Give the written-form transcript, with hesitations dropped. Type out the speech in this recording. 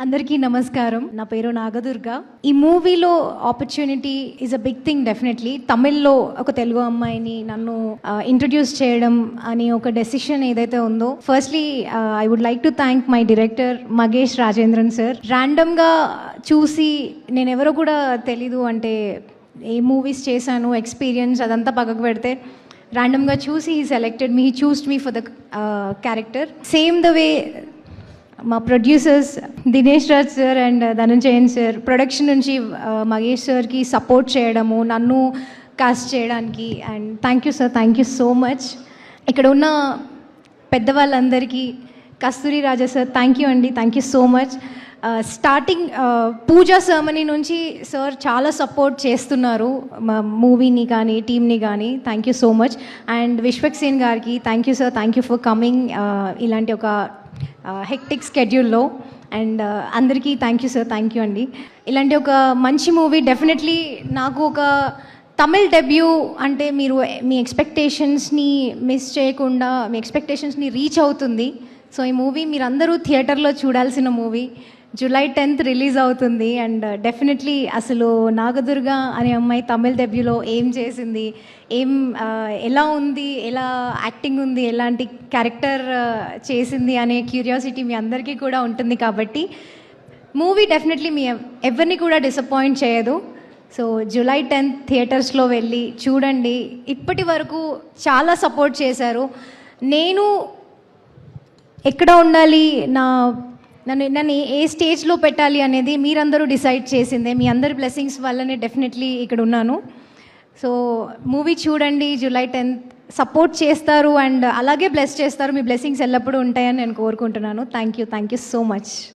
అందరికీ నమస్కారం. నా పేరు నాగదుర్గ. ఈ మూవీలో opportunity is a big thing. Definitely తమిళ్లో ఒక తెలుగు అమ్మాయిని నన్ను ఇంట్రడ్యూస్ చేయడం అని ఒక డెసిషన్ ఏదైతే ఉందో, firstly I would like to thank my director Magesh Rajendran sir. ర్యాండమ్గా చూసి నేను ఎవరో కూడా తెలీదు, అంటే ఏ మూవీస్ చేశాను ఎక్స్పీరియన్స్ అదంతా పక్కకు పెడితే ర్యాండమ్గా చూసి he selected me, he చూస్డ్ me for the character. Same the way మా producers Dinesh Raj sir and Dhananjayan sir production నుంచి మగేష్ సార్కి సపోర్ట్ చేయడము, నన్ను కాస్ట్ చేయడానికి. And thank you sir, thank you so much. ఇక్కడ ఉన్న పెద్దవాళ్ళందరికీ, కస్తూరి రాజా సార్ థ్యాంక్ యూ అండి, thank you so much. Starting Pooja ceremony నుంచి సార్ చాలా సపోర్ట్ చేస్తున్నారు మా మూవీని కానీ టీమ్ని కానీ. Thank you so much. And Vishwak Sen గారికి thank you sir, thank you for coming ఇలాంటి ఒక హెక్టిక్ స్కెడ్యూల్లో. అండ్ అందరికీ thank you sir, thank you అండి. ఇలాంటి ఒక మంచి మూవీ డెఫినెట్లీ నాకు ఒక తమిళ్ డెబ్యూ అంటే మీరు మీ ఎక్స్పెక్టేషన్స్ని మిస్ చేయకుండా మీ ఎక్స్పెక్టేషన్స్ని రీచ్ అవుతుంది. సో ఈ మూవీ మీరందరూ థియేటర్లో చూడాల్సిన మూవీ. జూలై 10th రిలీజ్ అవుతుంది. అండ్ డెఫినెట్లీ అసలు నాగదుర్గ అనే అమ్మాయి తమిళ్ డెబ్యూలో ఏం చేసింది, ఎలా ఉంది, ఎలా యాక్టింగ్ ఉంది, ఎలాంటి క్యారెక్టర్ చేసింది అనే క్యూరియాసిటీ మీ అందరికీ కూడా ఉంటుంది. కాబట్టి మూవీ డెఫినెట్లీ మీ ఎవరిని కూడా డిసప్పాయింట్ చేయదు. సో జూలై 10th థియేటర్స్లో వెళ్ళి చూడండి. ఇప్పటి వరకు చాలా సపోర్ట్ చేశారు. నేను ఎక్కడ ఉండాలి, నన్ను ఏ స్టేజ్లో పెట్టాలి అనేది మీరందరూ డిసైడ్ చేసిందే. మీ అందరి బ్లెస్సింగ్స్ వల్లనే డెఫినెట్లీ ఇక్కడ ఉన్నాను. సో మూవీ చూడండి, జూలై 10th సపోర్ట్ చేస్తారు అండ్ అలాగే బ్లెస్ చేస్తారు. మీ బ్లెస్సింగ్స్ ఎల్లప్పుడూ ఉంటాయని నేను కోరుకుంటున్నాను. Thank you so much.